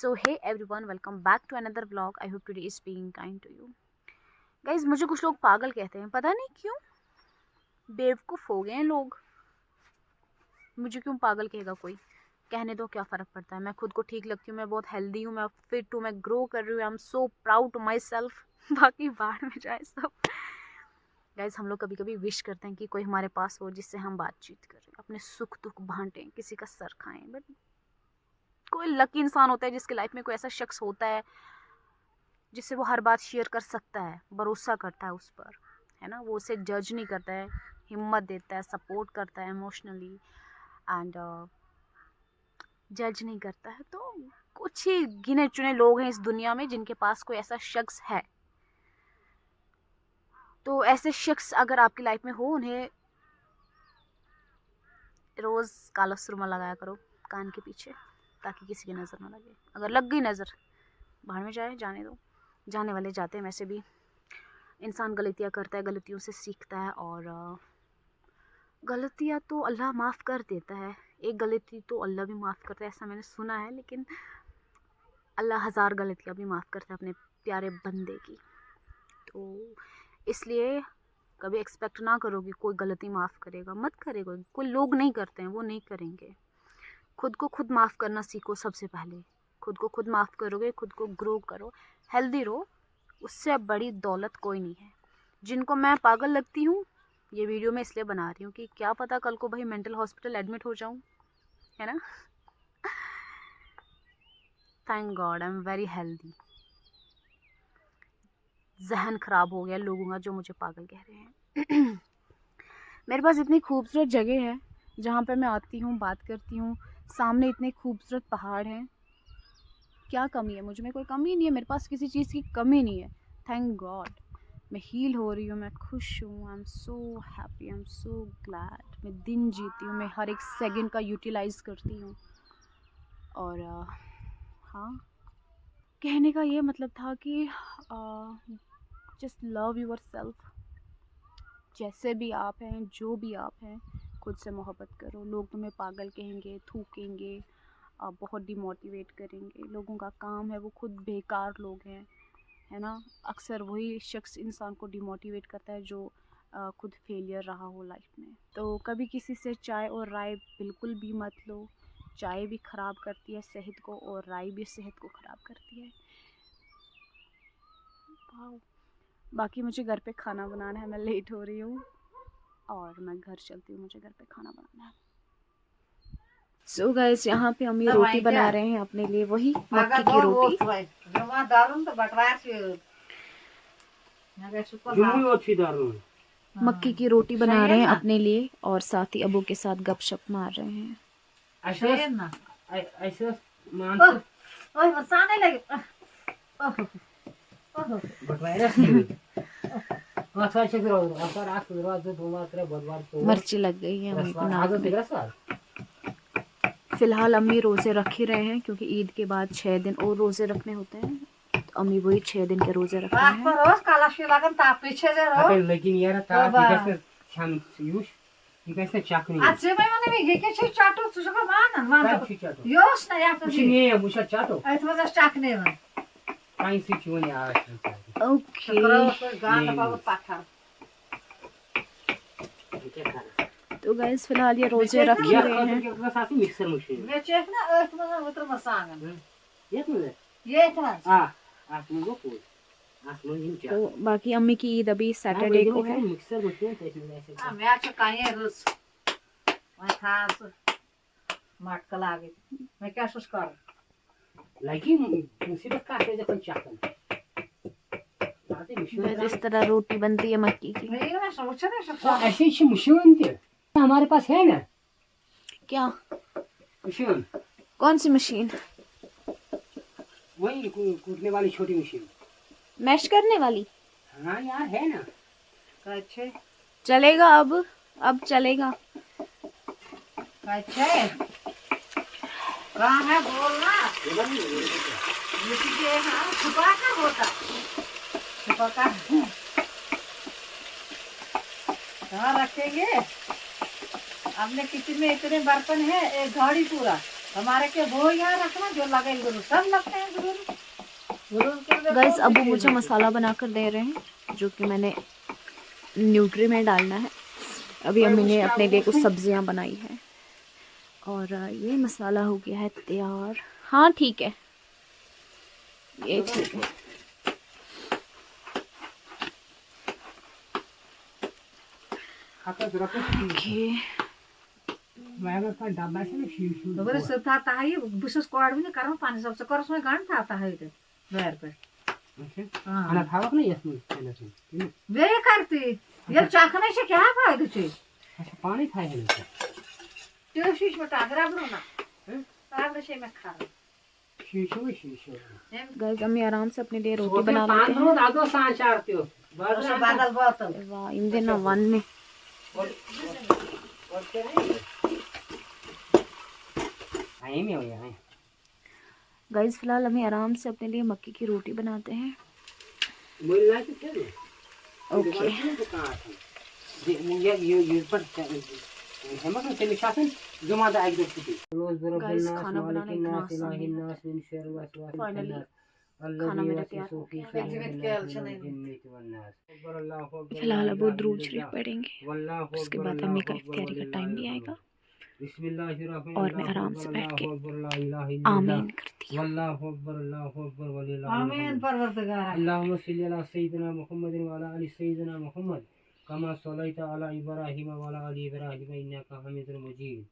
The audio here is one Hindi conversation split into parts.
So hey everyone, welcome back to another vlog. I hope today is being kind to you. Guys, मुझे कुछ लोग पागल कहते हैं, पता नहीं क्यों। बेवकूफ़ हो गए हैं लोग। मुझे क्यों पागल कहेगा कोई? कहने दो, क्या फ़र्क पड़ता है। मैं खुद को ठीक लगती हूँ, मैं बहुत हेल्दी हूँ, मैं फिट हूँ, मैं ग्रो कर रही हूँ। I am so proud to myself. बाकी बाहर में जाए सब। गाइज, हम लोग कभी कभी विश करते हैं कि कोई हमारे पास हो जिससे हम बातचीत करें, अपने सुख दुख बांटें, किसी का सर खाएं। बट कोई लकी इंसान होता है जिसकी लाइफ में कोई ऐसा शख्स होता है जिससे वो हर बात शेयर कर सकता है, भरोसा करता है उस पर, है ना। वो उसे जज नहीं करता है, हिम्मत देता है, सपोर्ट करता है इमोशनली एंड जज नहीं करता है। तो कुछ ही गिने चुने लोग हैं इस दुनिया में जिनके पास कोई ऐसा शख्स है। तो ऐसे शख्स अगर आपकी लाइफ में हो, उन्हें रोज़ काला सुरमा लगाया करो कान के पीछे, ताकि किसी की नज़र ना लगे। अगर लग गई नज़र, बाहर में जाए, जाने दो। जाने वाले जाते हैं। वैसे भी इंसान गलतियाँ करता है, गलतियों से सीखता है, और गलतियाँ तो अल्लाह माफ़ कर देता है। एक गलती तो अल्लाह भी माफ़ करता है, ऐसा मैंने सुना है। लेकिन अल्लाह 1000 गलतियाँ भी माफ़ करता है अपने प्यारे बंदे की। तो इसलिए कभी एक्सपेक्ट ना करो कि कोई गलती माफ़ करेगा, मत करेगा। कोई लोग नहीं करते हैं, वो नहीं करेंगे। खुद को खुद माफ़ करना सीखो सबसे पहले। खुद को खुद माफ़ करोगे, खुद को ग्रो करो, हेल्दी रहो, उससे बड़ी दौलत कोई नहीं है। जिनको मैं पागल लगती हूँ, ये वीडियो मैं इसलिए बना रही हूँ कि क्या पता कल को भाई मेंटल हॉस्पिटल एडमिट हो जाऊँ, है ना। Thank God I am very healthy. जहन ख़राब हो गया लोगों का जो मुझे पागल कह रहे हैं। मेरे पास इतनी खूबसूरत जगह है जहाँ पे मैं आती हूँ, बात करती हूँ। सामने इतने खूबसूरत पहाड़ हैं। क्या कमी है मुझ में? कोई कमी नहीं है। मेरे पास किसी चीज़ की कमी नहीं है। Thank God. मैं हील हो रही हूँ, मैं खुश हूँ। I am so happy, I am so glad. मैं दिन जीती हूँ, मैं हर एक सेकंड का यूटिलाइज़ करती हूँ। और हाँ, कहने का ये मतलब था कि जस्ट लव योर सेल्फ। जैसे भी आप हैं, जो भी आप हैं, खुद से मोहब्बत करो। लोग तुम्हें पागल कहेंगे, थूकेंगे, बहुत डिमोटिवेट करेंगे। लोगों का काम है, वो खुद बेकार लोग हैं, है ना। अक्सर वही शख्स इंसान को डिमोटिवेट करता है जो खुद फेलियर रहा हो लाइफ में। तो कभी किसी से चाय और राय बिल्कुल भी मत लो। चाय भी ख़राब करती है सेहत को, और राय भी सेहत को ख़राब करती है। बाकी मुझे घर पे खाना बनाना है, मैं लेट हो रही हूँ और मैं घर चलती हूँ, मुझे घर पे खाना बनाना है। सो गाइस, यहाँ पे अम्मी रोटी बना रहे हैं अपने लिए, वही मक्की की रोटी। मक्की की रोटी बना रहे हैं अपने लिए, और साथ ही अबू के साथ गपशप मार रहे हैं। मिर्ची लग गई है अम्मी को नाक में। फिलहाल अम्मी रोज़े रख ही रहे हैं क्योंकि ईद के बाद 6 दिन और रोज़े रखने होते हैं। तो अम्मी वही 6 दिन के रोज़े रख रहे हैं। तो गाइस, फिलहाल ये रोजे रख ही रहे हैं। तो बाकी अम्मी की ईद अभी सैटरडे को है। इस तरह रोटी बनती है मक्की की। हमारे पास है ना। क्या मशीन? कौन सी मशीन? वही कूटने वाली छोटी मशीन, मैश करने वाली। हाँ यार है ना। अच्छा, चलेगा अब चलेगा। अच्छा कहाँ है बोलना। छुपा कर होता, छुपा कर कहाँ रखेंगे? अपने किचन में इतने बर्तन है, एक गाड़ी पूरा हमारे के वो यार रखना जो लगे गुरु सब लगते हैं गुरु गुरु के गाइस अब वो मुझे मसाला बनाकर दे रहे हैं जो कि मैंने न्यूट्री में डालना है। अभी अम्मी ने अपने लिए कुछ सब्जियां बनाई है और ये मसाला हो गया है तैयार। हाँ ठीक है, ये ठीक है। खाता जरा तो ओके मैं का डब्बा से ना शील शील तो सब था है बुशस कोड में करो पानी सबसे करो उसमें गांठ आता है इधर पैर पे अच्छा हाँ खाना खाओ नहीं इसमें पहले से वे करती ये चाखने से क्या फायदा छे अच्छा पानी खाए है ना तो शीश में टागरा बनो ना टागरा से मैं खा शीशो शीशो गाइस अम्मी आराम से अपने लिए रोटी बना लेते पान हैं। दादो सांच आरती हो बस बादल बोतल वाह इन दिन वन में आई में हो यहाँ गाइस फिलहाल हमें आराम से अपने लिए मक्की की रोटी बनाते हैं। बोल रहा है क्या है ओके तो कहाँ है ये पर हम लोग चले शासन जो मादा एक दो छुट्टी गाइस खाना बनाना इतना आसान नहीं है। फाइनली खाना मेरा तैयार हो गया है। फिलहाल अब वो दुरूद शरीफ पढ़ेंगे, उसके बाद अम्मी का इफ्तियारी का टाइम भी आएगा और मैं आराम से बैठ के आमीन करती हूँ। आमीन परवरदिगार अल्लाहुम्मा सल्ली अला सय्यिदिना मुहम्मदिन व अला आलि सय्यिदिना मुहम्मद कमा सल्लैता अला इब्राहीम व अला आलि इब्राहीम इन्नका हमीदुल मजीद।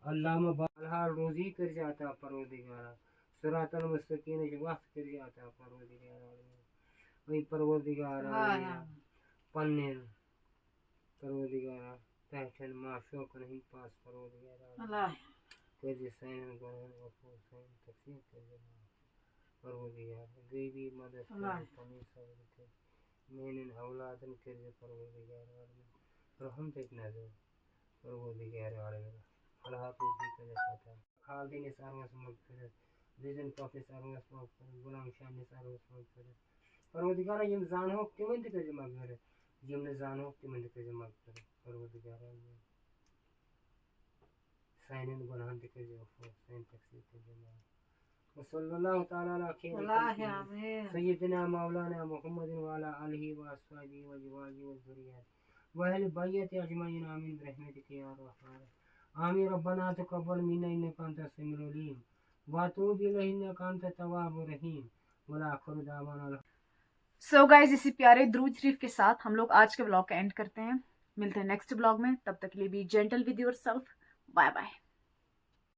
अल्लाहुम्मा बारहा रोजी कर जाता परवरदिगार सिरातल मुस्तकीम के वक्त कर जाता परवरदिगार वही परवरदिगार पन्ने परवरदिगार तहसन माशो को नहीं पास परवरदिगार अल्लाह तेरे सैन गुण और सैन तफसीर कर परवरदिगार गरीबी मदद कर कमी सब्र मैंने औलादन कर परवरदिगार रहम तक नजर परवरदिगार आलम अल्लाह को भी कर सकता खाल दिन सारवस मगफिरत विजन काफी सारवस मगफिरत गुलाम शान सारवस मगफिरत परवरदिगार यम जान हो तिमन तक कर मगफिरत यम ने जान हो तिमन तक कर मगफिरत परवरदिगार सैन गुनाह तक कर सैन तकसीर कर वसल्लल्लाहु तआला अला खैर सय्यिदना मौलाना मुहम्मदिन व अला आलिहि व अस्हाबिहि व अज़वाजिहि व ज़ुर्रिय्यतिहि व अहलि बैतिहि अजमईन आमीन बिरहमतिका या रहमान आमीन रब्बना तक़ब्बल मिन्ना इन्नका अंतस समीउल अलीम व तूब इलैना इन्नका अंतत तव्वाबुर रहीम व आखिरु दावाना। सो गाइस इसी प्यारे दुरूद शरीफ के साथ हम लोग आज के ब्लॉग का एंड करते हैं। मिलते हैं नेक्स्ट ब्लॉग में, तब तक के लिए be gentle with yourself. Bye bye.